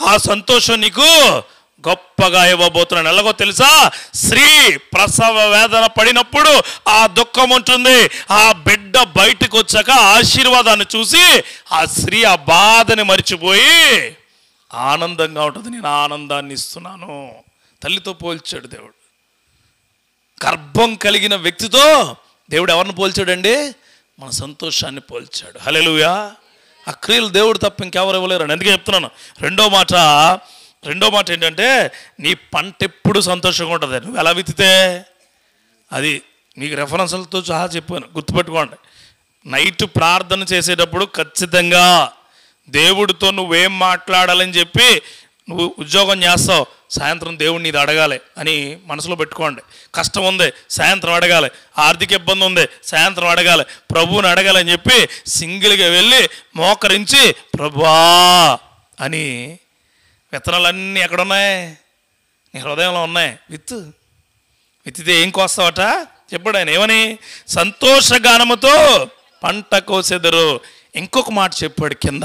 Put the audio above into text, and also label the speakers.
Speaker 1: ఆ సంతోషం నీకు గొప్పగా ఇవ్వబోతున్నాను. ఎలాగో తెలుసా? స్త్రీ ప్రసవ వేదన పడినప్పుడు ఆ దుఃఖం ఉంటుంది. ఆ బిడ్డ బయటకు వచ్చాక ఆశీర్వాదాన్ని చూసి ఆ స్త్రీ ఆ బాధని మర్చిపోయి ఆనందంగా ఉంటుంది. నేను ఆనందాన్ని ఇస్తున్నాను. తల్లితో పోల్చాడు దేవుడు. గర్భం కలిగిన వ్యక్తితో దేవుడు ఎవరిని పోల్చాడండి? మన సంతోషాన్ని పోల్చాడు. హల్లెలూయా. ఆ క్రియలు దేవుడు తప్ప ఇంకెవరు ఇవ్వలేరండి. అందుకే చెప్తున్నాను. రెండో మాట ఏంటంటే, నీ పంట ఎప్పుడు సంతోషంగా ఉంటుంది. నువ్వు ఎలా విత్తితే అది. మీకు రెఫరెన్స్లతో సహా చెప్పాను, గుర్తుపెట్టుకోండి. నైట్ ప్రార్థన చేసేటప్పుడు ఖచ్చితంగా దేవుడితో నువ్వేం మాట్లాడాలని చెప్పి నువ్వు ఉద్యోగం చేస్తావు, సాయంత్రం దేవుడిని ఇది అడగాలి అని మనసులో పెట్టుకోండి. కష్టం ఉంది, సాయంత్రం అడగాలి. ఆర్థిక ఇబ్బంది ఉంది, సాయంత్రం అడగాలి. ప్రభువుని అడగాలని చెప్పి సింగిల్గా వెళ్ళి మోకరించి ప్రభువా అని. విత్తనాలన్నీ ఎక్కడున్నాయి? నీ హృదయంలో ఉన్నాయి. విత్తితే ఏం కోస్తావట చెప్పాడు ఆయన. ఏమని? సంతోషగానముతో పంట కోసెదరు. ఇంకొక మాట చెప్పాడు కింద.